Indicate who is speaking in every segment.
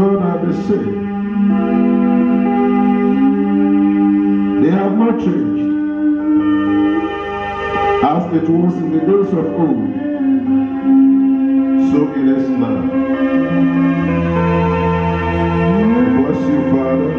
Speaker 1: God are the same. They have not changed. As it was in the days of old, so it is now. Bless you, Father.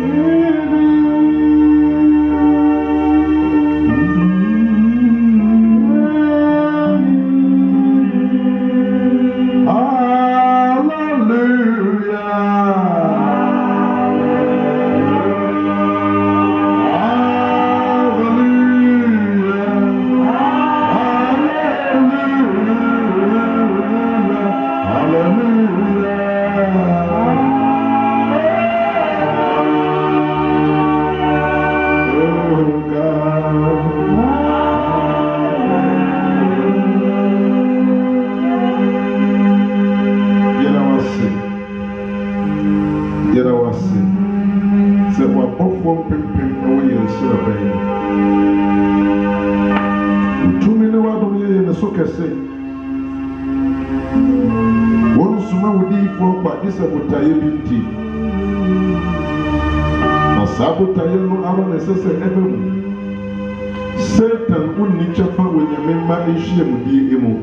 Speaker 1: Satan unni chafa wenyamemma emu.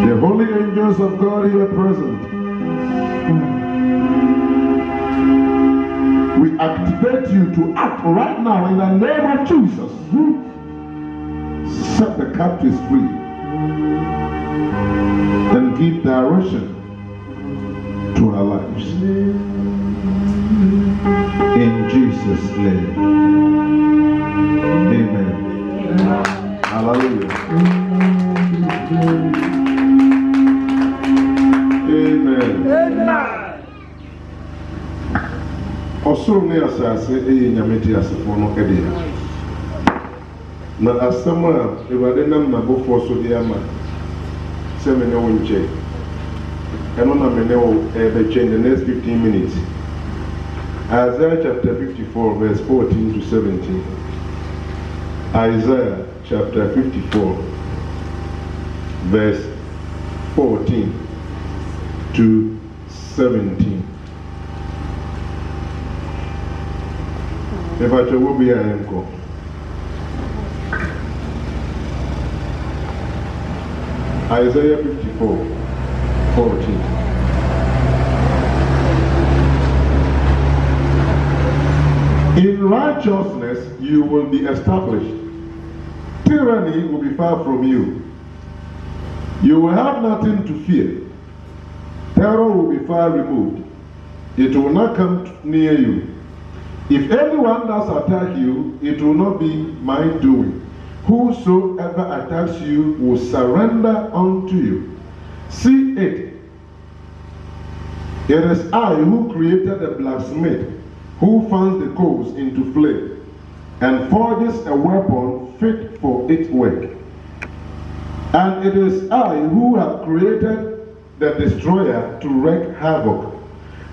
Speaker 1: The holy angels of God here present, we activate you to act right now in the name of Jesus. Set the captives free and give direction to our lives. In Jesus' name. Amen. Hallelujah. Amen. Osoro ne asase eye nyameti asefo no ede ya. Na asama ewade nam na bofo so de ama. Se me ne wonche. Eno na me ne wo ebe in the next 15 minutes. Isaiah chapter 54 verse 14 to 17. Isaiah chapter 54 verse 14 to 17. If I tell you where I am going. Isaiah 54 14. In righteousness you will be established. Tyranny will be far from you. You will have nothing to fear. Terror will be far removed. It will not come near you. If anyone does attack you, it will not be my doing. Whosoever attacks you will surrender unto you. See it. It is I who created the blacksmith, who fans the coals into flame, and forges a weapon fit for its work. And it is I who have created the destroyer to wreak havoc.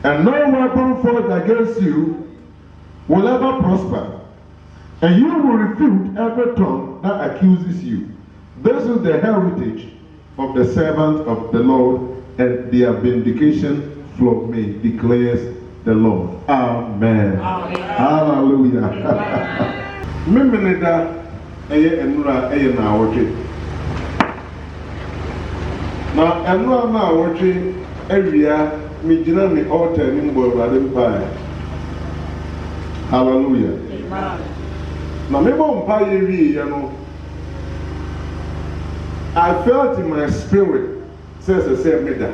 Speaker 1: And no weapon forged against you will ever prosper. And you will refute every tongue that accuses you. This is the heritage of the servant of the Lord, and their vindication from me, declares the Lord. Amen. Amen. Hallelujah. Memeneda eye enura eye na awotwe. Na enura na awotwe awia migina mi altar ni mbo Awurade mpae. Hallelujah. Amen. Na mebo mpae wi ye no, I felt in my spirit says meda.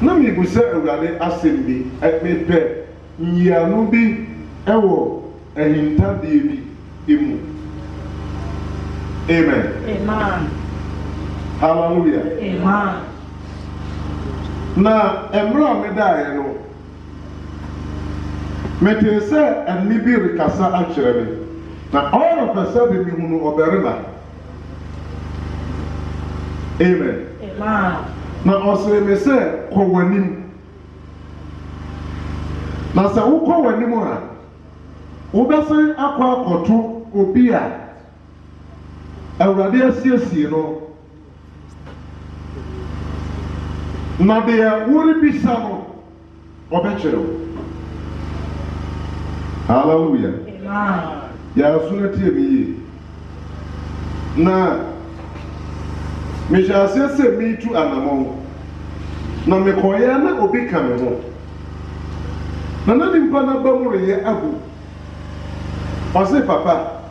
Speaker 1: Na mi bu se Awurade asem bi mepe nyianu bi ewo ehinta de bi emu. Amen. Amen. Hallelujah. Amen. Na emra meda ye no, mete se enni bi rekasa akere me. Na all of a sudden mi hunu oberima. Amen. Amen. Na osere me se kọ wanim. Na sa wo kọ wanim a, wo bese akwa akoto obi a Awurade asiesie no. na de wori bisa no obekere. Hallelujah.
Speaker 2: Amen.
Speaker 1: Ya suna tie mi yi. Na me jase se mi tu anamon. Na me koya na obi ka me ho. Na nimpa na ba mu re agu. Ose papa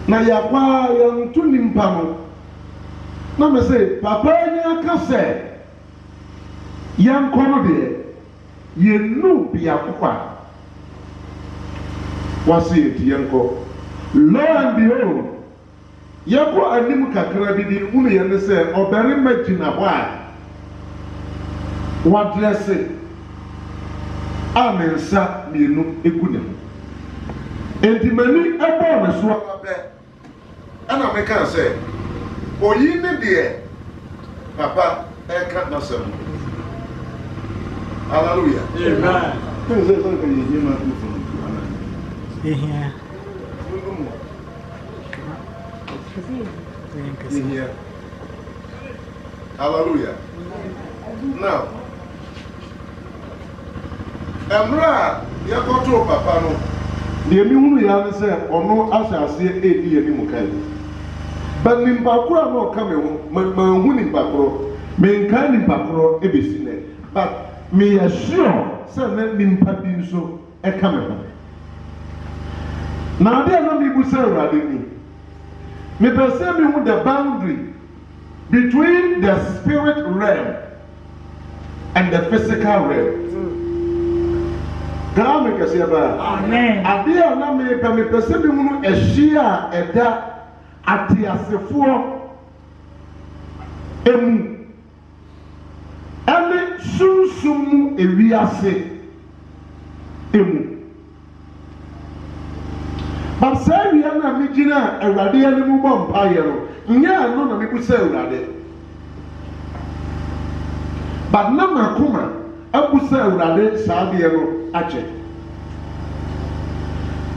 Speaker 1: na yakwa yantu nimpa no. Na me say papa ni aka se yankono de ye nu bi akwa. Wasi eti yanko. Lo and behold, yako anim kakra bi di unu ye ne se obere magina ho a wadresse amensa mienu ekune. Enti mani ebo ne so abe. Ana me kan say oyi ne de papa e ka na sem. Hallelujah.
Speaker 3: Amen.
Speaker 1: Say something you ma do.
Speaker 3: Yeah.
Speaker 1: Yeah. Hallelujah. Now, Emra, you go to Papa no. The emu ya say ono asase edi eni mukai. But nimpakura no come ho, ma hu nimpakuro. Me nkai nimpakuro ebesi ne. But me assure say na nimpa bi nso e come ho. Now there no be busa urade ni. Me perceive me with the boundary between the spirit realm and the physical realm. God make us hear about.
Speaker 2: Amen.
Speaker 1: Adia na me perceive me mu ehia eda atiasefo emu. Ene sunsumu ewiase emu. But say we are not making a radical move on pyro. Yeah, no, no, people say radical. But Nama Kuma, I would say radical Sabiano Ache.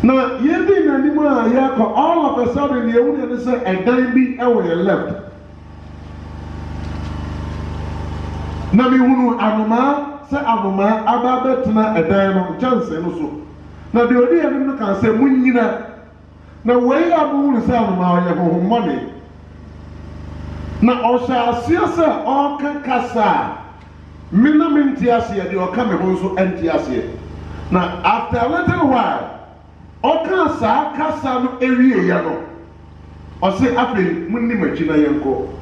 Speaker 1: Now, you didn't anymore, all of a sudden, you wouldn't say a dime be away left. Nami Hunu Anoma, say Anoma, Ababetna, a dime chance and also. Now, the idea can say, Munina. Now, where are you sound now? Money. Now, Osha, Siasa, or Kasa, Minamintiasia, the Okame also Antiasia. Now, after a little while, Okasa, Kasa, area yano. Or say, Afi, Munimachina Yanko.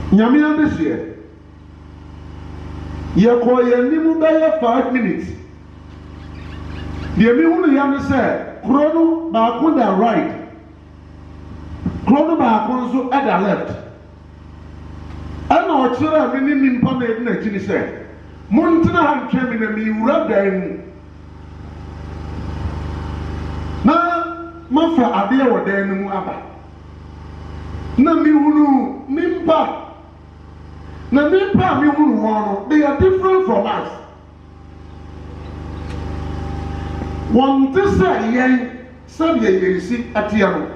Speaker 1: Yamina this year. Yako Yanimu 5 minutes. The Amihu Yam said, Chrono Bakunda right, Chrono Bakonso at the left. And our children meaning in Pamela actually said, Montana came in a me rub them. Now, Mafa Adia were there no Abba. Namiunu, Nimpa. Namimpa, Miunu, they are different from us. One to say, yen, some ye see at Yano.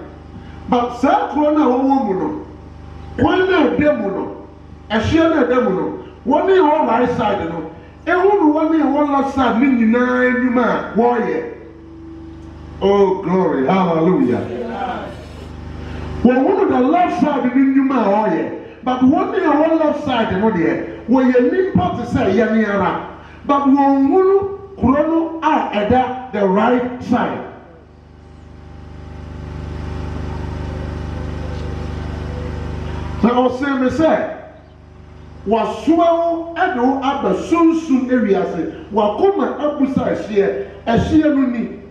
Speaker 1: But Sir Crona woman, one demono, a share demono, one year on right side, and one year one last side, meaning 9 man, warrior. Oh, glory, hallelujah. Well, one of the left side, in you man, warrior, but one year one left side, and one year, where you need to say, Yaniara, but one Chrono are at the right side. Now, I'll say, was swell and no other soon area say, Wakuma Abusa share, a share nuni.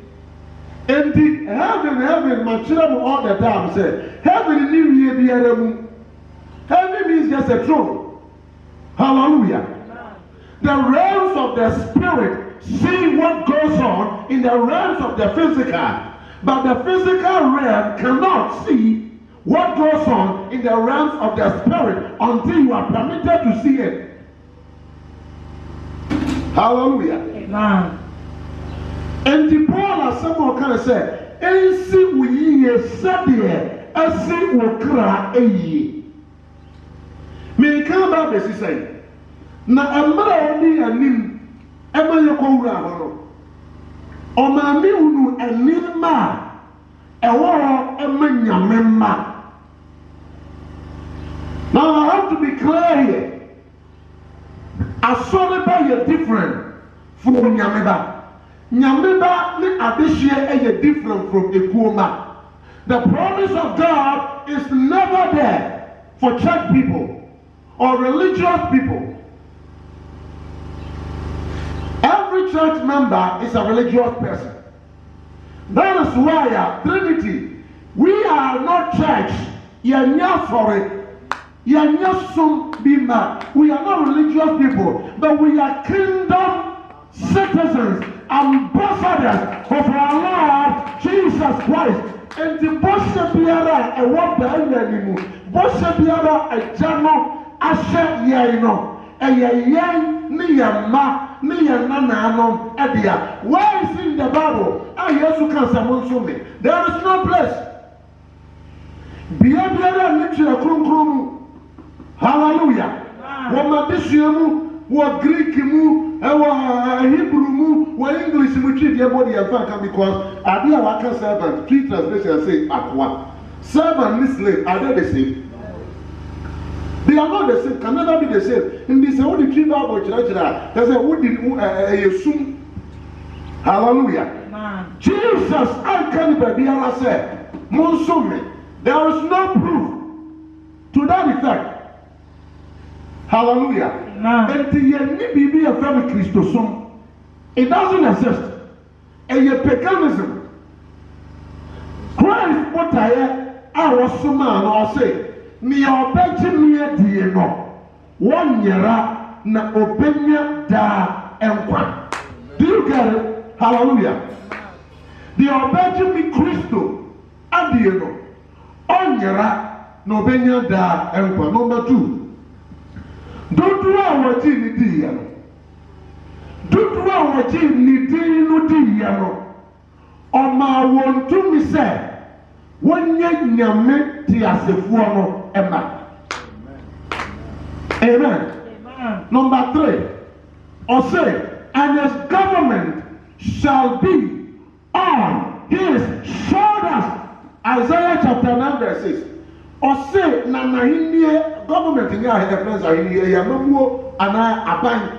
Speaker 1: And the heaven, my children all the time say, heaven new year be a heaven means just a throne. Hallelujah. The realms of the spirit see what goes on in the realms of the physical, but the physical realm cannot see what goes on in the realms of the spirit until you are permitted to see it. Hallelujah.
Speaker 2: Amen.
Speaker 1: And the Paul as someone kind of said, "Ensi we said here, esi okra eyi." Me come back this say, Na emra oni anim ema ye ko wura ho no. O ma mi unu anim ma ewo ema nyame ma. Now I have to be clear here. Asoriba is different from Nyameba. Nyameba ni adehye is different from Ekuoma. The promise of God is never there for church people or religious people. Every church member is a religious person. That is why Trinity, we are not church. You are not for it. We are not religious people, but we are kingdom citizens, ambassadors of our Lord Jesus Christ. And the Bosha Biara, a walk the enemy, Bosha Biara, a jano, Asha Yaino, a Yayan, Niyama, Niyananano, Adia. Where is in the Bible? I also can summon to me. There is no place. Biara, Nichia Krum. Hallelujah. What Madishiamu, what Greek mu, what Hebrew mu, what English mu treat your body and fact because I do a worker servant, three translations say aqua. Servant and slave, are they the same? They are not the same, can never be the same. In this only three Bible church, there's a wooden assume. Hallelujah. Jesus, I can't be able to say, Monsumi, there is no proof to that effect. Hallelujah. And the a family Christosum. It doesn't exist. And your paganism. Christ, what I was some man or say, me or Benjamin Dieno, 1 year na opinion da and one. Do you get it? Hallelujah. The Benjamin Christo and Dieno, 1 year no opinion da and one. Number 2. Don't do our gene Diano. Don't do our gene Nidino Diano. Or my one to me say, 1 year Yame Tiasefuano Emma. Amen. Number 3. Or say, and his government shall be on his shoulders. Isaiah chapter 9 verse 6. Or say, Nana government in your friends are in here, Yamamu, and I abide.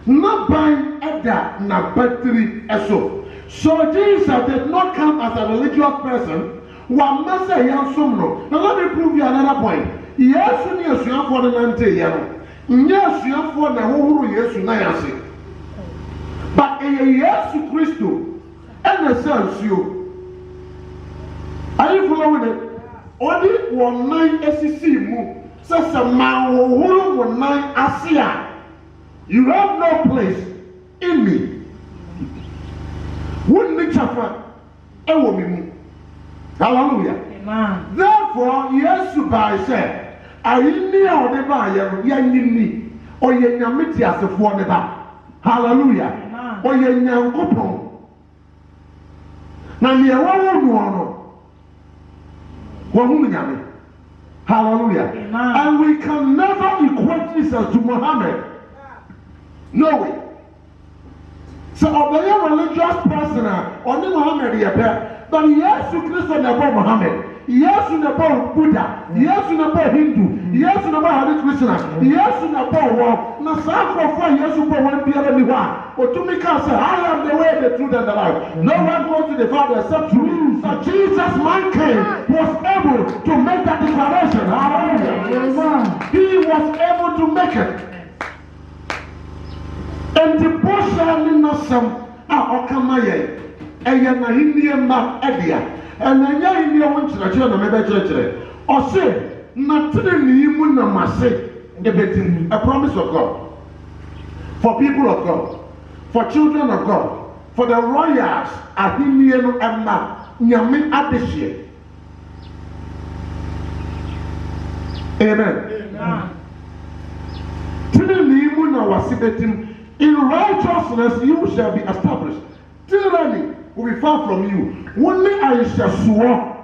Speaker 1: Not bind Edda, na battery, so. So Jesus did not come as a religious person. One must say, Yansumno. Now let me prove you another point. Yes, you are for the Nante Yano. Yes, you are for the whole yes, Nayasi. But a yes to Christo, and the sense you. Are you following it? Only 19 SEC move. Says a man who 19 Asia. You have no place in me. Wouldn't it suffer? Hallelujah. Amen. Therefore, yes, by say, I knew the buyer, Yanni, or Yanamiti as a form. Hallelujah. Or Yanyankopon. Now, you hallelujah. Amen. And we can never equate Jesus to Muhammad. No way. So, obey a religious person, only Muhammad, but yes, you Christ on about Muhammad. Yes, you about Buddha. Yes, you about Hindu. Yes, you about Hare Krishna. Yes, you about what? Now, some yes, you about one beer and one. Or to me, can say, I am the way, the truth, and the life. No one goes to the Father except through me. So, Jesus, mankind, was able to make that declaration. Hallelujah. He was able to make it. And the portion in the sum, Okamaye, and Yanahinian Mat Edia. And then India went to the children of maybe church. Or say, not to the Nimun must say, a promise of God. For people of God. For children of God. For the royals, Ahinian and Ma, Yamin Adishie. Amen. To the Nimun was sitting. In righteousness you shall be established. Tyranny will be far from you. Only I shall swear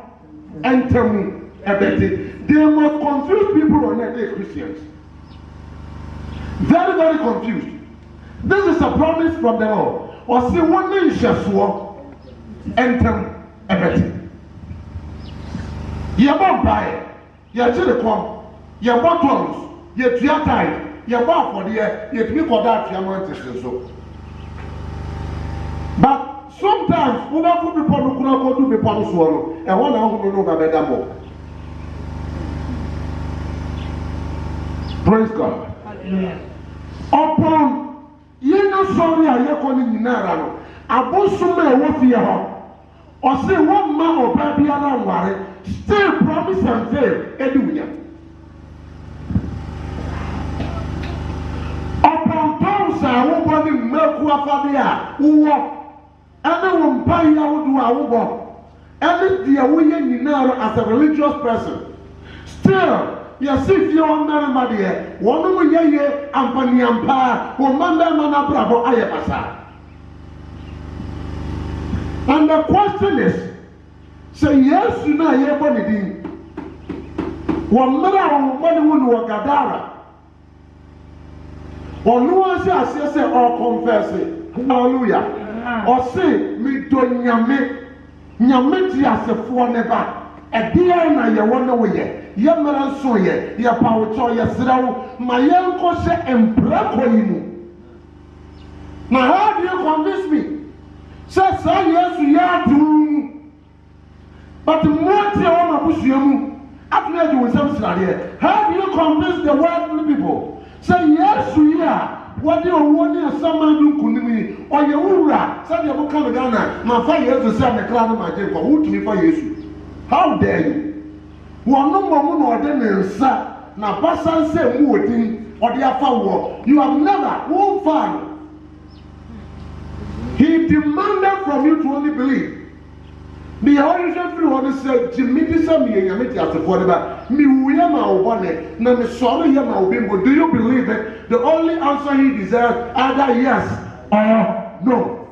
Speaker 1: enter me. They must confuse people on their Christians. Very, very confused. This is a promise from the Lord. Or see one name shall swore, enter everything. You won't buy it. You should come. You bought tongues. You three tied. You bought for the year. You three for that. You want to so. But sometimes, we have to be part of the part swallow. And one hour we know about more. Praise God.
Speaker 3: Hallelujah.
Speaker 1: Upon you know sorry I hear calling you now. Abosume Ewofie or say one man or baby around worry, still promise and fail, Eduya. Upon tongues are nobody Melkua Fabia, who walk, and one pay out to our work, and the away as a religious person. Still, yes, if you are not here, one of you are Ampaniampa, one man, Bravo, Ayapasa. And the question is, say yes, you know, you're going to do. One man, one who Gadara. Or no one says, or confess it. Hallelujah. Or say, me don't yame, yame, as a four never. A dear, and I wonder where your man so ye, your power to your throw, my uncle say, and Bracoinu. Now, how do you convince me? Says, yes, we are doing. But the more they are Bushiamu, after you with some here, how do you convince the worldly people? Say, yes, we are. What do you want to summon you Kunimi or Yura? Say, you will come Ghana. My 5 years to send the cloud of my day for who to me for you. How dare you? One no more than sir. Now, person say, wooing or the after war. You have never won't find. He demanded from you to only believe. The original free one said, Jimmy, this is me, and I as a whatever. Me, we are my one, now me sorry, you are my bimbo. Do you believe it? The only answer he deserves either yes or no.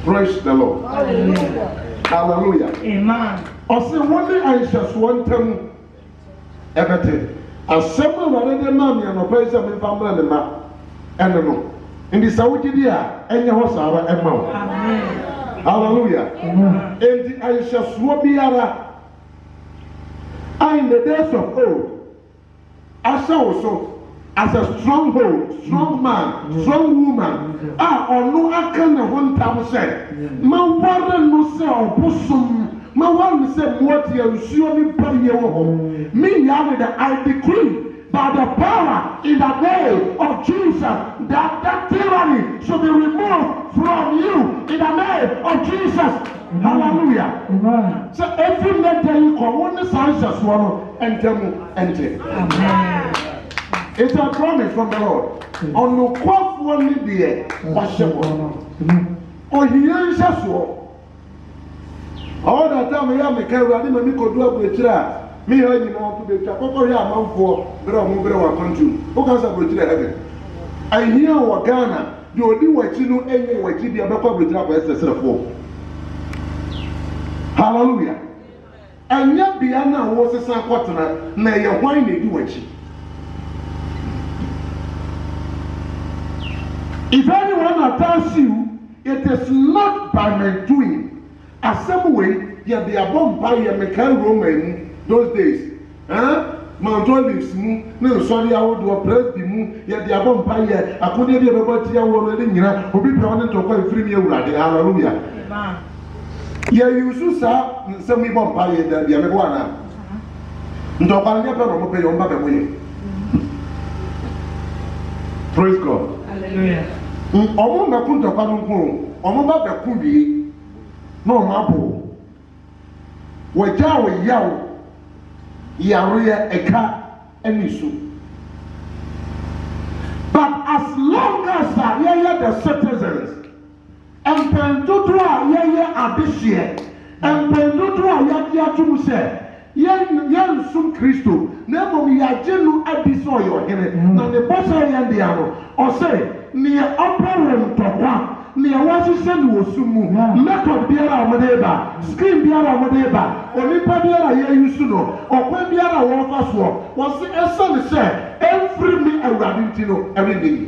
Speaker 1: Praise the Lord.
Speaker 3: Hallelujah.
Speaker 1: Hallelujah.
Speaker 3: Amen.
Speaker 1: I say, one day I just want them everything. As someone already mammy and a place of my family and no. In the Saudi Arabia, any horse are a mouth. Hallelujah. And the Aisha Swabiara. In the days of old, I saw also as a stronghold, strong man, strong woman. Or no, I can't 1,000. My warren no say or bosom. My warren say what you surely pay your me, I decree. By the power in the name of Jesus, that tyranny should be removed from you in the name of Jesus. Amen. Hallelujah. Amen. So every letter you come, when the signs just swallow, enter. Amen. It's a promise from the Lord. On the quaff one be washable. Or he ain't just so. All that time I am a carrier, I didn't make a do up with that. Me heard you know to the Chapo here among for Bravo country. Who can support the heaven? I hear what Ghana, you do what you know any way to be a public trap as a for. Hallelujah. And yet Biana was a son quarter, may your wine do what you. If anyone attacks you, it is not by my doing. As some way, you be a bomb by a mechanical Roman. Those days, Mount Olives, no, sorry, I would do a press the moon, yet the above fire. I couldn't be about to already, will be prominent to quite 3 years. Hallelujah. Yeah, you should say, some me bomb fire that the Americana. No, I'll never pay on back. Praise God.
Speaker 3: Hallelujah.
Speaker 1: Omo na kunta kwa nko, omo ba be kubi, no mapo. Waja we yawo. Yaria eka enisu. But as long as the citizens and pendudua adishie and pendudua yatum se yen sum Christo nemo mi yagenu adiso yo hene na ne bosa yen dia no o say ne operate tokwa ne waji send wosumu method biara amodeba screen biara amodeba onipa biara ye yusu no okwa biara wo fa so wo se esen se free me awurade ntino every day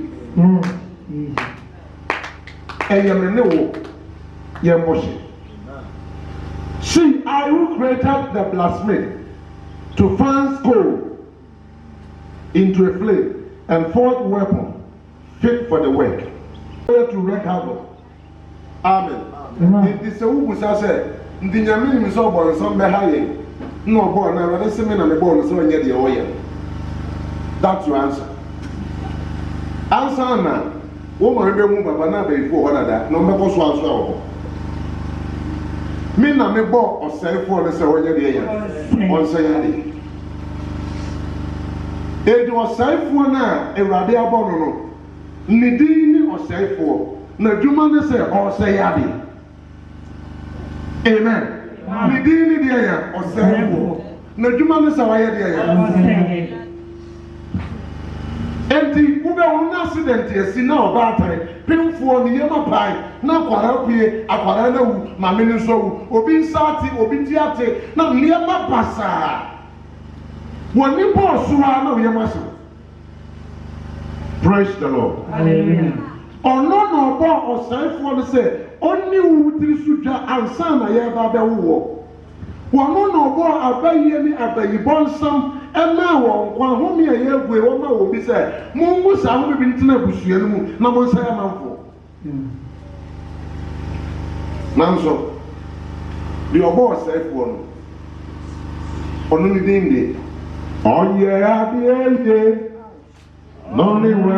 Speaker 1: eyemene wo see I who created the blacksmith to fans gold into a flame and forge weapon fit for the work to wreak havoc. Amen. It is a who says the Yamin is over some behind no born never the same and the born so near the oil. That's your answer. Answer now. Woman remove Baba before that. No matter what. Me na me bo or say for the say on say it was say for na Erade abono no. Ni din or say for na dwuma ne say or say yade. Amen. Ni din ni dia ya or say for na dwuma ne say wa yade ya. Enti ube un accident yesi na obaatan pinfo ni yema pai na kwara pie akwara na wu mame ni so wu obi nsati obi tiate na yema pasa woni bo so na yema so. Praise the Lord.
Speaker 3: Hallelujah.
Speaker 1: Ono no bo osaifo no say oni wu tiri sudwa ansa na ye ba be wo wono no bo abaye ni abayi bonsam ema wo kwa homi ayegwe wo ma wo bi say mungu sa ho bi ntina busua no mu na mo nsa ya manfo nanso the obo osaifo no ono ni dinde oye abiye no ni wa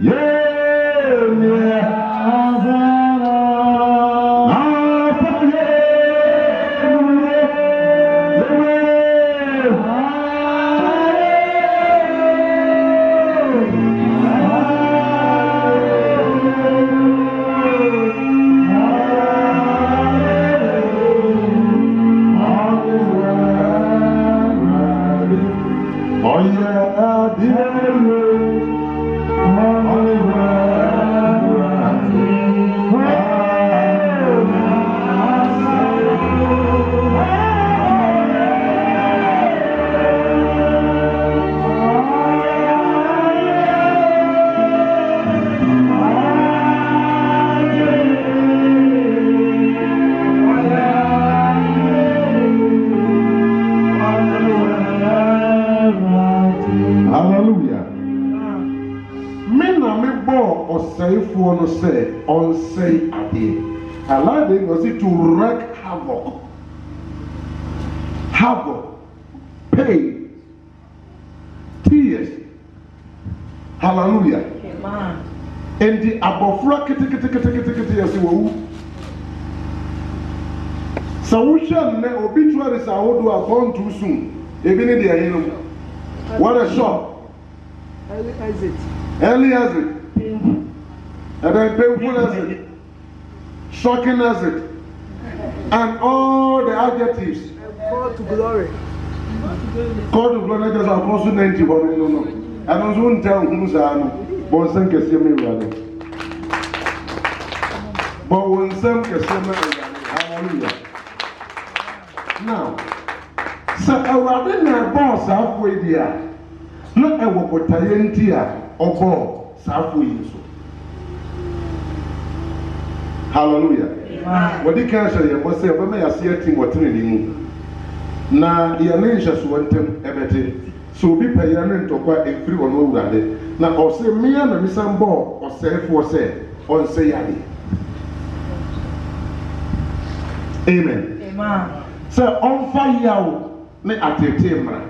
Speaker 1: yeah say on say ade allowed it was it to wreak havoc pain tears. Hallelujah.
Speaker 3: Amen.
Speaker 1: And the abofra kete yesi wo so we shall ne obituaries are what do are gone too soon ebi ni dia yin what a shock. Early as it and then painful as it, shocking as it, and all the adjectives.
Speaker 2: Call to glory.
Speaker 1: Call to glory, just Apostle 90, but no. I don't want to tell who's on, but some can see me rather. But when some can see me, hallelujah. Now, so I rather than boss halfway there, not a wapotayentia or ball halfway so. Hallelujah. What the cancer you must say, but may I see a thing what in na ya nensha so wantem ebete so bi payan to kwa efiri ono wurade na o se me ya na misam bo o se fo se on se yade. Amen.
Speaker 3: Amen.
Speaker 1: So on fire ne atete mra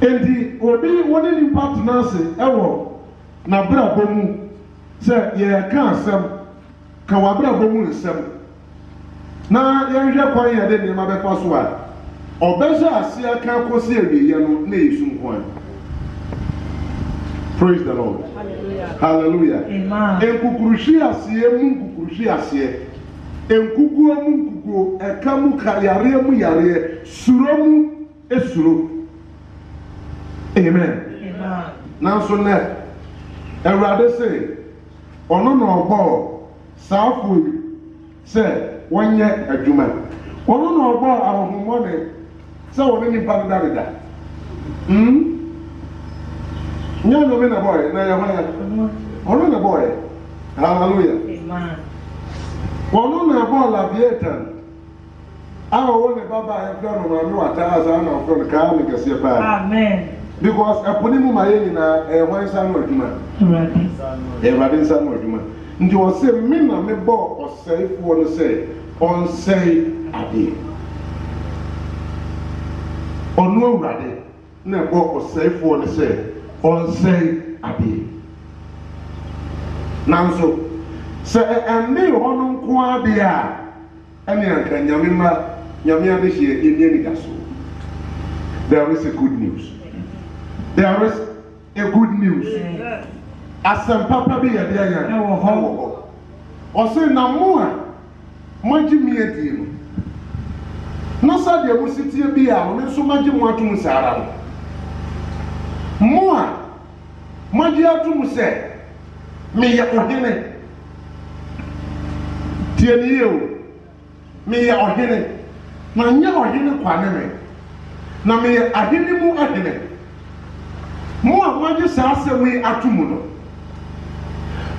Speaker 1: enti obi woni ni partner se ewo na bra bomu se ye ka asem ka wabra bomu nsem na ye hwe kwan ye de ne ma be fa so a obeza asia ka kosi ewiye no na yesu nkwan. Praise the Lord. Hallelujah. Hallelujah.
Speaker 3: Amen.
Speaker 1: Enkukurushi asie mu nkukurushi asie enkukuo mu nkukuo ekamu ka yare mu yare suro mu esuro. Amen.
Speaker 3: Amen.
Speaker 1: Now so net Erade say ono no obo safu say wonye adwuma ono no obo ahohomone say woni ni padada Nyɛ no me na boy na yɛ hɔ ɔno na boy. Hallelujah.
Speaker 3: Amen.
Speaker 1: Ɔno na bɔ Leviathan. Awo ne baba ɛfrɛ no ma me wata asa na ɔfrɛ no kaa me kɛseɛ paa.
Speaker 3: Amen.
Speaker 1: Because ɛpone mu ma yɛ nyinaa ɛyɛ hwan nsa no adwuma. Awurade nsa no adwuma. Nti ɔsɛ me na me bɔ ɔsɛefoɔ no sɛ ɔnsɛe adeɛ. Ɔno Awurade na ɛbɔ ɔsɛefoɔ no sɛ ɔnsɛe adeɛ. Nanso sɛ ɛnde hɔ no nko adeɛ a ɛne anka nyame ma nyame ade hyɛ ɛnyɛ nidaso. There is a good news. There is a good news. Asɛm papa bi yɛ deɛ yɛ ɛwɔ hɔ. Ɔsɛ na mo a moagye me adie no na sɛdeɛ mo sitie bi a ɔno nso magye mo atom saa ara no. Mo a moagye atom sɛ meyɛ ɔhene. Tie ne yie o. Meyɛ ɔhene. Na nyɛ ɔhene kwane me. Na meyɛ ahene mu ahene. Mo a moagye saa asɛm yi atom no.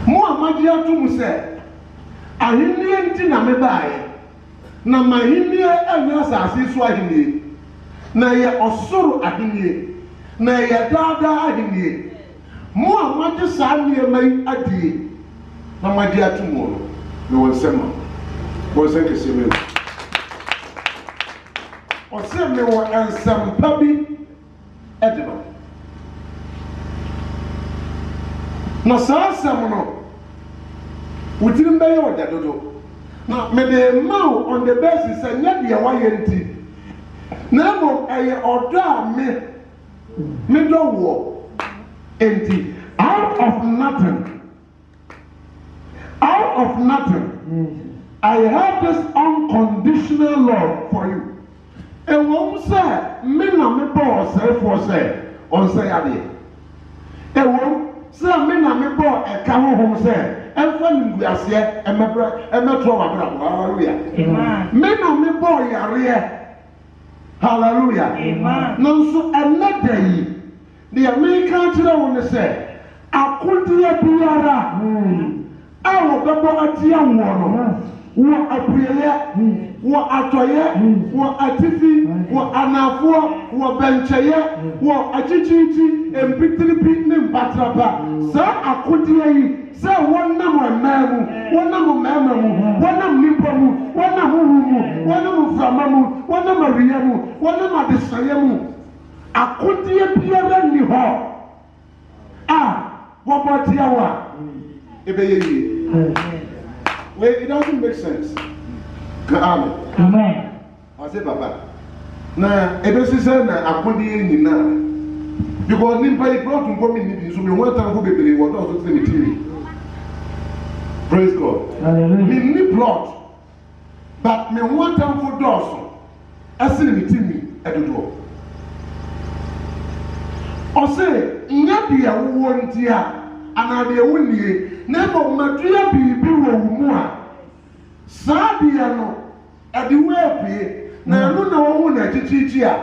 Speaker 1: Mo a moagye atom sɛ ahenni nti na mebaeɛ. Na mahenni ɛnyɛ asase so ahenni. Na yɛ ɔsoro ahenni. Na yɛ daadaa ahenni. Mo a moagye saa nneɛma yi adie. Na moagye atom no. Me wɔ nsɛm a. Wɔ nsɛm kɛseɛ me. Ɔsɛ me wɔ nsɛmpa bi ɛde no. Na saa asɛm no wotirim bɛyɛ ɔda dodo. Na mede ma wo on the basis sɛ nyɛ deɛ wayɛ nti. Na mmom ɛyɛ ɔdɔ a me dɔ wɔ enti out of nothing. Out of nothing, I have this unconditional love for you. And one say, me na me bo say for say, on say ade. And one say, me na me bo e ka ho hom say, en fa ningu ase e metro wa bra. Hallelujah.
Speaker 3: Amen.
Speaker 1: Me na me bo yare. Hallelujah.
Speaker 3: Amen.
Speaker 1: No so another yi. The American chira won say, akodie biara. Awo bebo atia wo no wo apuye wo atoye wo atifi wo anafo wo bencheye wo achichichi empitiripi ne mpatrapa sa akodie yi se wonnam emamu wonnam memamu wonnam nipa mu wonnam huhu mu wonnam frama mu wonnam awiya mu wonnam adesaya mu akodie biara ni ho wo botia wa ebeye. Well, it doesn't make sense. Amen.
Speaker 3: Amen.
Speaker 1: I say, Papa. Now, ebesi say na akodi ni na. Because nimpa yi plot nko mi ni so me wan tan ko bebere wo do so say me tiri. Praise God.
Speaker 3: Hallelujah.
Speaker 1: Me ni plot. But me wan tan ko do so. Asini me tiri edodo. O say, nya bia wo ntia anade wunie na mo madua bibi wo mu a sadia no ade wo apie na no na wo na chichichi a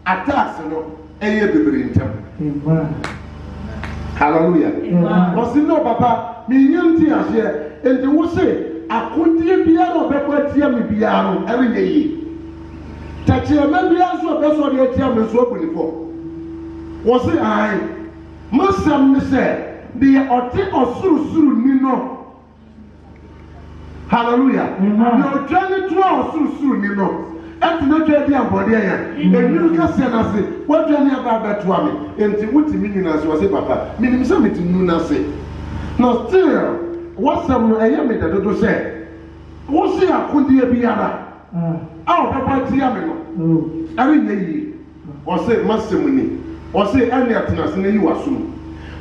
Speaker 1: attacks no eye bebere ntam.
Speaker 3: Amen.
Speaker 1: Hallelujah.
Speaker 3: Amen.
Speaker 1: O si no papa mi nyanti ase enti wo se akodie bia no bebo atia me bia no ere yeyi tachi ema bia so be so de atia me so obunifo wo se ai masam ne se the ote osurusuru ni no. Hallelujah. The journey to osurusuru ni no. Enti na twa di abode ya. Enyu ka se na se, what journey aba beto ame. Enti wuti mi nyina se wo se papa, mi nim se meti nu na se. Now still, wasam no eye me dodo se. Wo se akondie biara. Ah, papa ti ame no. Ari nyi. Wo se masem ni. Wo se ene atena se na yi wasum.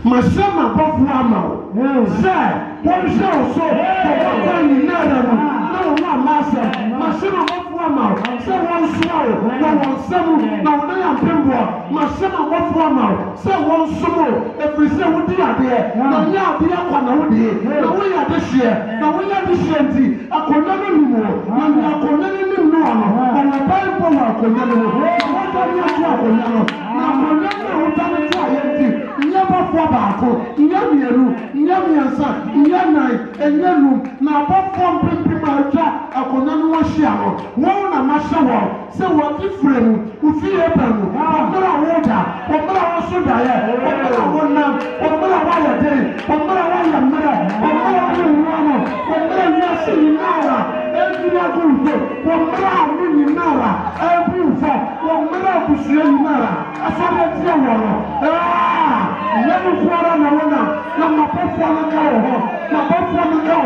Speaker 1: Masema bofu amao. Say, what show so? What you know? No, no, massa. Masema bofu formal. Say one swallow. No one seven. Now they are pimbo. My son one formal. Say one sumo. If we say what they are there. Now you are there. Now we are this year. Now we are this year. I could never know. And I could never know. And the Bible I could never know. What are you talking about? Now I could never try it. Never for battle. Yamiru. Yamiansa. Yanai. And Yanum. Now both from Pimpima. I could never wash you. One a mashawa. Say what different. We feel a pen. I'm not a water. I'm not a soda. I'm not a one now. I'm not a wire day. I'm not a wire mother. I'm not a one. I'm not a nursing now. Every good. I'm not a million now. Every fat. I'm not a pushing now. I saw that you never quarter no one. Now my performer go. My performer go.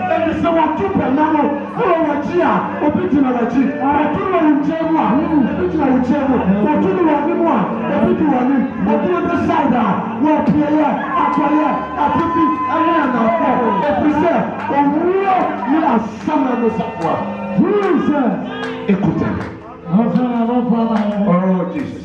Speaker 1: And it's so what you pay now. Hello, Chia. Original G. I do know in Jama. Original Jama. What do you want him one? What do you want him? What do you decide? What player? Acquire. I put it. I am if we say, oh, you are some of the support. Jesus. Écoutez. Oh, Jesus.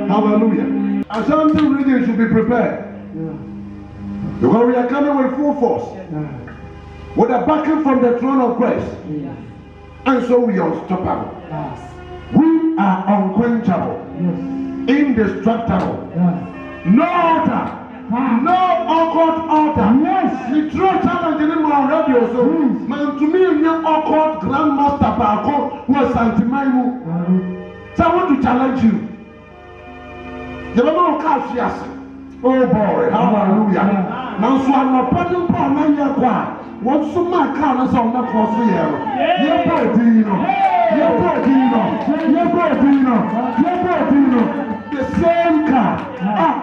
Speaker 1: Hallelujah. Ashanti reading should be prepared. Because we are coming with full force. With a backing from the throne of grace. And so we are unstoppable. We are unquenchable. Indestructible. No altar. No occult altar. The true challenge in my radio. So, man, to me, your occult grandmaster Bako was Santimaimu. So I want to challenge you. You don't know how she has. Oh boy, hallelujah. Now, so I'm not putting power in your car. What's so my car is on the course here? You're Bordino. The same car,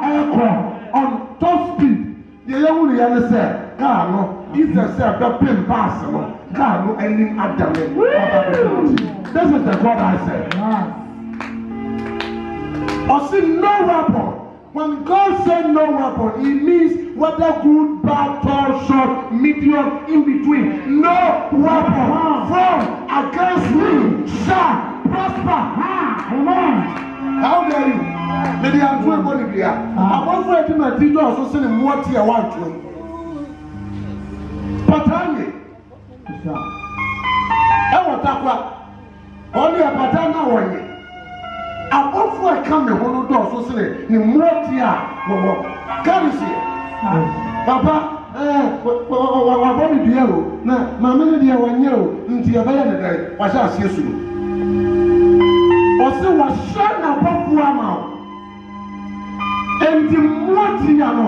Speaker 1: aircraft on top speed. You only understand. Car no, it's a self pin pass. Car no, ending at the This is the God I said. I see no weapon. When God said no weapon, it means whether good, bad, tall, short, medium, in between. No weapon formed against me shall prosper. Amen. How dare you? Maybe I'm doing what you are. I want to do my teacher also saying what you want to. Patani. I want to talk. Only a patana one. I want to come and hold on so say ni motia wo karisi papa wa body dia o na mama ne dia wanye o nti e ba ya ne dai wa sha asie su o se wa sha na pofu ama o enti motia no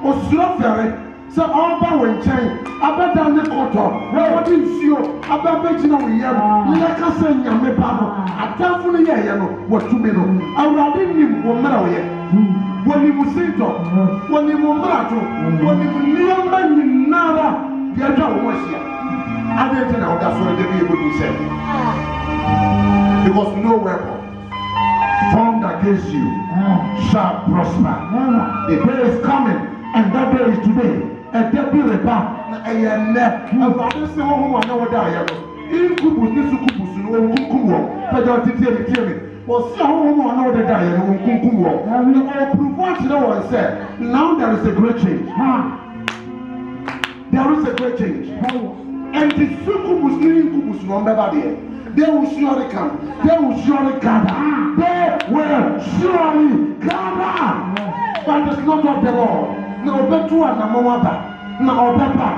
Speaker 1: o suro fere se on ba wo nchen abeda ne koto we wodi nsuo ababa gina wo yam ne ka se nyame ba no atafu ne ye no watumi no awurade nim wo mra wo ye woni musinto woni mo mrato woni niamba nyinara ye twa wo hia ade te na wo da so de bi e bodi se because no weapon formed against you shall prosper. The day is coming and that day is today. And there be a bar, a neck. And for this woman, I know what I am. Incubus, this incubus, no kunkumo. But don't tell me. Well, see how woman know the die and kunkumo. And we all prove what you know and said. Now there is a great change. There is a great change. And the succubus, no incubus, no there. They will surely come. They will surely gather. They will surely gather. But it's not of the Lord. Na obetu ana mawaba na obeba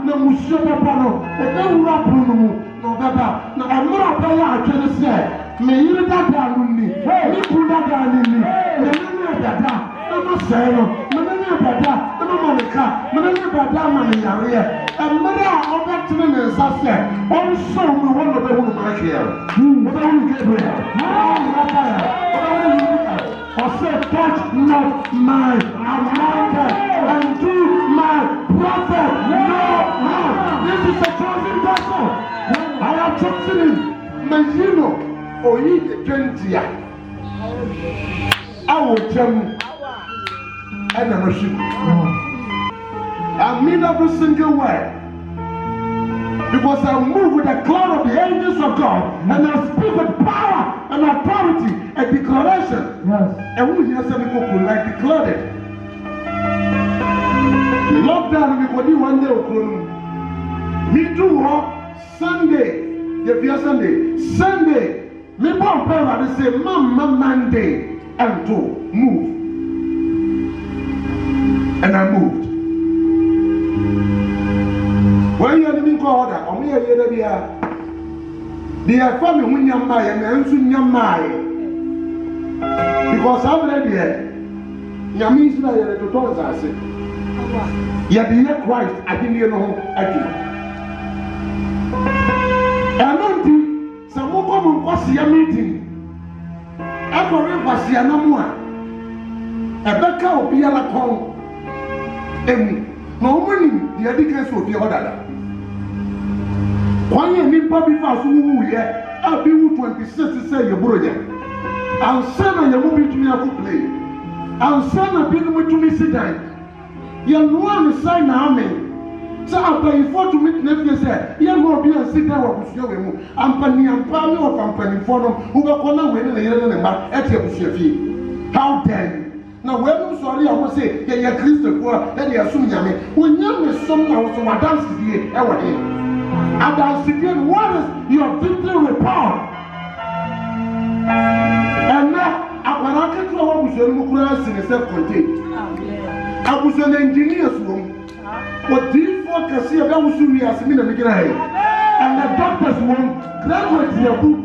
Speaker 1: na musio beba no obewura punu mu na obeba na amura bela atwene se me yiri dada no ni ni kuru dada ni na nene dada na no sai no nene dada na no malika nene dada ma ne yare amura obetene ne nsa said, also we want to be one of Michael. What are we Gabriel? I said, touch not my anointed and do my prophet no harm. This is a chosen vessel. I have chosen him. Majino, or ye the 20. I will tell you. And I'm I mean every single word. Because I move with the cloud of the angels of God and I speak with power and authority, a declaration. Yes. And we hear some people like declared it. The lockdown we could do one day. Me too, Sunday. If you Sunday, me born parents say, Mama Monday, and to move. And I moved. When you are living order, or me a year, they are family when you are my and soon you are my. Because I'm ready here. Yamis to dollars, I say. Yet the year Christ, I didn't know again. And not some more common was your meeting. I was here no more. A becker will be a la con. No money, the educators will be ordered. One year, me Bobby Fass, who here, I'll be 26 to say your brother. I'll send a movie to me a good play. I'll send a bit with me sit down. You're one sign, amen. So I'll pay for to meet nephew say, you will be a sit down with you. I'm penny and family of company for them who are going to win in the year and back at your fee. How dare you? Now, when I'm sorry, I will say, yeah, Christopher, and you assume me. When you are some now, so I dance to the hour here. And I'll see what is your victory report. And now, I can't know what was your class in a self contained. I was an engineer's room. What do you focus here? That was who we are seeing in the and the doctor's room, graduates here, book,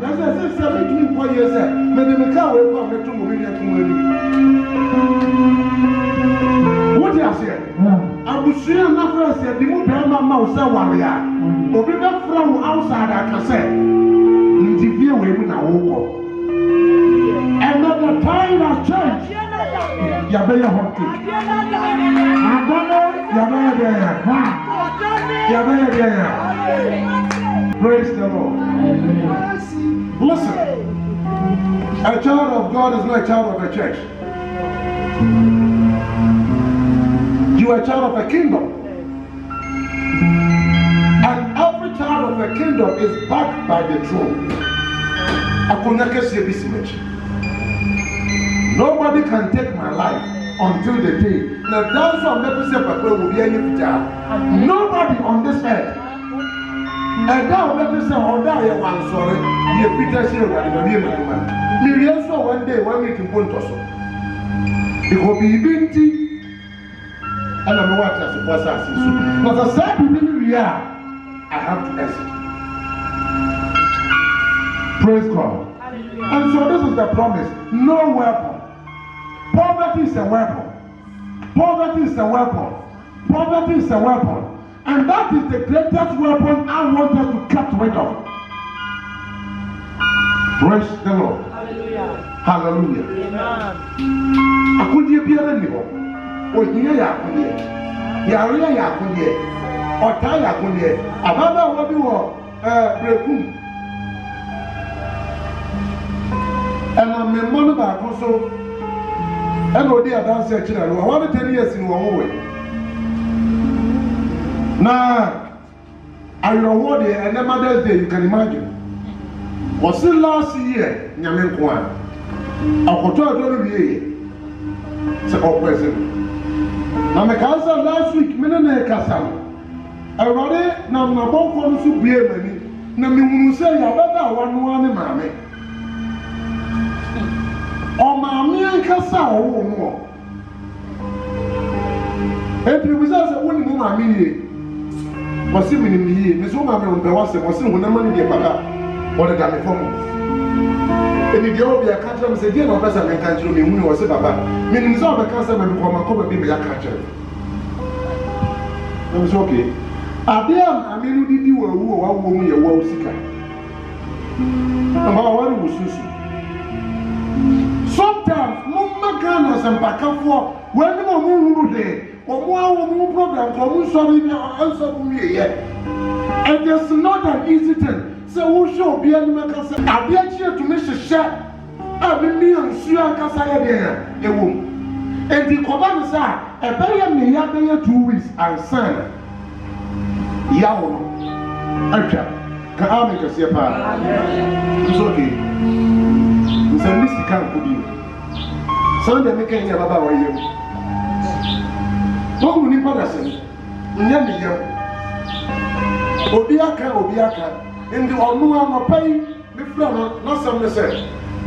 Speaker 1: as I said, 17 years, many car will come to me. What do you say? I was seeing enough as the move mouse warrior. But we got from outside, I can say, in the women are over. And at the time of church, Yabaya Hockey. I don't know, Yabaya. Praise the Lord. Listen, a child of God is not a child of a church. You are a child of a kingdom. And every child of a kingdom is backed by the throne. Nobody can take my life until the day. Now that's what I'm say Papa will be any future. Nobody on this earth. And now let me say, oh, die one sorry. You Peter say what the name of the man. Me also one day one week in Pontoso. It will be binti. And I'm what I suppose I see. But the same people we are, I have to exit. Praise God. And so this is the promise. No weapon. Poverty is a weapon. Poverty is a weapon. Poverty is a weapon. And that is the greatest weapon I want us to cut rid of. Praise the Lord. Hallelujah. Hallelujah. Amen. I couldn't be a neighbor. Or here Yakundi. Yaria Yakundi. Or Tayakundi. Ababa what you are, Brekum. And I'm a man back also. And what they are dancing at I want to 10 years in one way. Now, I reward it and then Mother's Day, you can imagine. Was it last year, Yamin Kwan? I got to be a present. Now, my cousin last week, Minna Cassan. I already now my mom wants to be a many. Now, me say, I better one mammy. Oh, mammy and Cassa, oh, more. And you was as a woman, mammy. Was it in the year? Miss Woman on the Wasser was in the money, dear Papa, or the Gammy Form. And if you be a catcher, said, dear, no person can catch you, me was a Papa. Meaning, so the cancer will become a cover, be a catcher. It was okay. Adeam aminu didi wa wu wa wo mu ye wa usika. Amba wa ru susu. Sometimes mumma Ghana sempakafo when mo mu de omo program ko mu so bi answer bu ye. It is not an easy thing. So who show be any make say ade chie to me hyehyɛ a me mi ansu akasa ye de ewo. Enti koba no sa e be ye me ya be ye 2 weeks and sign. Yawo atwa ka ame ka se pa. It's okay. Nse mi sika ko bi. Sunday me kan ya baba wa yem. Tó mu ni pada se nya me yem. Obi aka ndi onu amapai me fra no sam ne se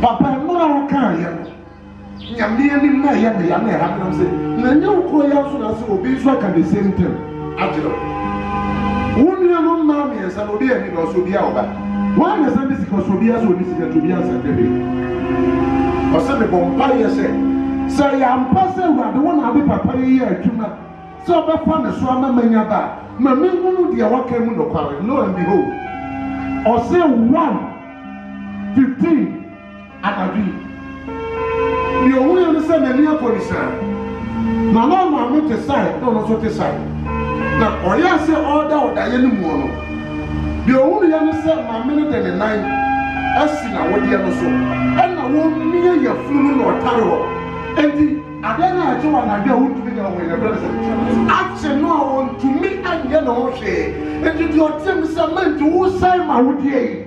Speaker 1: papa mo na wo kan ye no nyame ni na ye me ya na ha me se na nya wo ko ya so na se obi so aka the same thing agiro wonu no ma me se no bi ani no so bi a oba wa na se bi sika so bi a so bi sika to bi a se bebe o se me bompa ye se ya ampa se urade wo na abi papa ye adwuma se obefa ne so ama manya ba ma me hunu de waka mu no kware lo and behold or say 1:15 atabi ni owu ye no say na ni apolisa na no ma me te sai no so te sai na oya say order ye no mu no bi owu ye no say ma me no de ne nan asi na wo de no so e na wo mi ye ya funu no otare wo enti adena aje wa na de wo tumi na wo ye brother action no won to me anye no ho hwe enti di otem say man to wo sai ma wo de.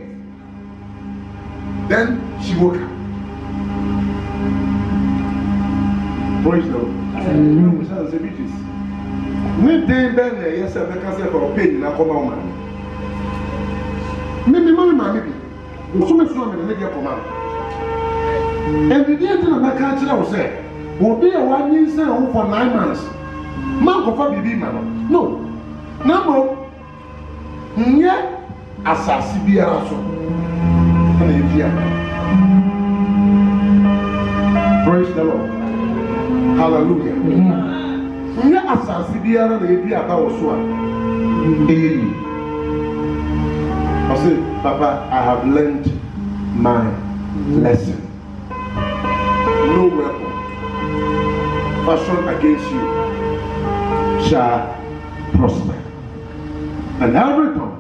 Speaker 1: Then she woke up. Praise the Lord. We did then yes, I can say for pain na come on. Me mama me bi. So me so me dey come on. And the day to na ka kira wo say, wo be a one year say for 9 months. Man ko fa bibi ma no. Na mo nye asasi biara so. Praise the Lord. Hallelujah. We are asasi biara na ebi aba oso a. I say, Papa, I have learned my lesson. No weapon fashioned against you shall prosper. And every tongue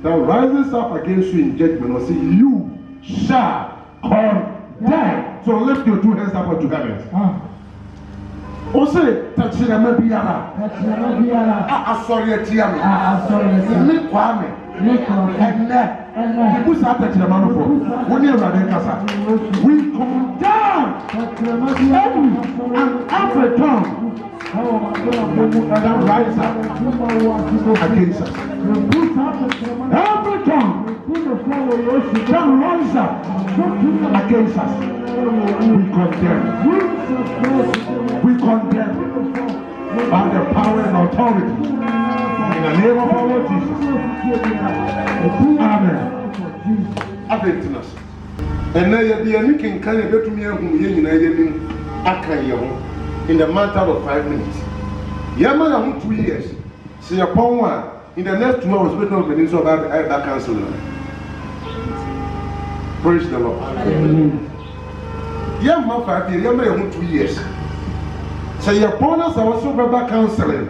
Speaker 1: that rises up against you in judgment will say, you shall condemn. So lift your 2 hands up to heaven. O say, touch the Mabiara. Sorry, Tiam. Me Kwame. And who's after the man of when you're running Casa? We condemn every tongue that rises up against us. Every tongue that rises up against us, we condemn by the power and authority in the name of our Lord Jesus. Amen. Amen. And now you're making kind of better me in the matter of 5 minutes. Yamana 2 years. See upon one in the next 2 hours, we don't finish about that council. Praise the Lord. Yamma 5 years, Yamma 2 years. Say upon us, I was over back counseling.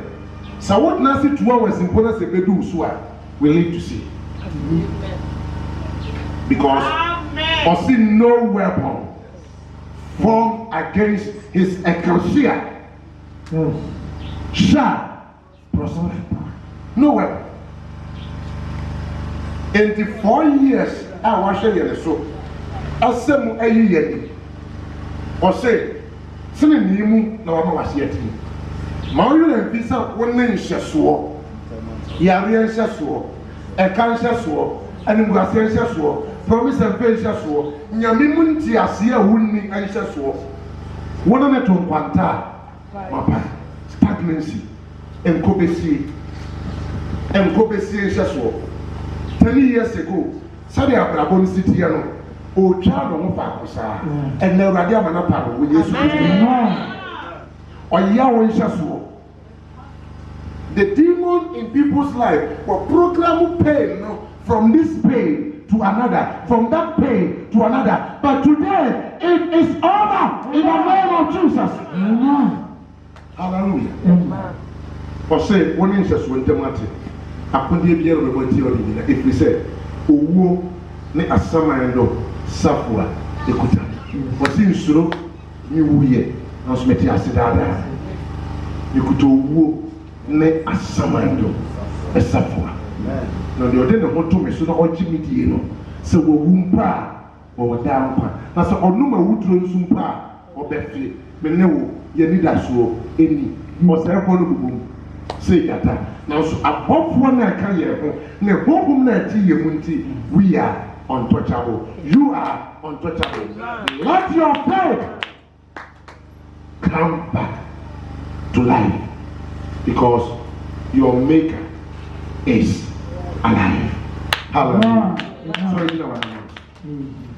Speaker 1: So what Nancy 2 hours in Ponas a bedu swa we live to see. Because I see no weapon formed against his ecclesia shall prosper. No weapon. In the 4 years, I was saying so. I said, "Are you yet?" Or say, "Send me no one was yet." Mario and Visa one name Shaswo, Yarian Shaswo, a can Shaswo, and Mugassian Shaswo, Promise and Pay Shaswo, Yamimunti Asia Wunni and Shaswo. One on a to Quanta, Papa, stagnancy, and Kobesi and Shaswo. 10 years ago, Sadia Brabon City, O child of Facosa, and the Radiamana Paro with Jesus. Or Yahweh Shaswo. The demon demon in people's life will program pain, no, from this pain to another, from that pain to another. But today, it is over in the name of Jesus.
Speaker 3: Amen.
Speaker 1: Hallelujah.
Speaker 3: Amen.
Speaker 1: For say, one inch is when Timothy, I put the year of the if we say, Uwo, ne Asamando, Safua, Ekuta. Was in Suro, you ye, and Smithy Asidada. You could do ne Asamando, a Safua. Now, the order of to me, so the old Jimmy, you know, so we wumpa or down. Now, so on no wood sumpa or Befi, Menewo, Yenida so any, or Sarah say that. Now, so above one I can hear, ne home we are untouchable. You are untouchable. Let your faith come back to life because your maker is alive. Hallelujah. So, you know what I mean?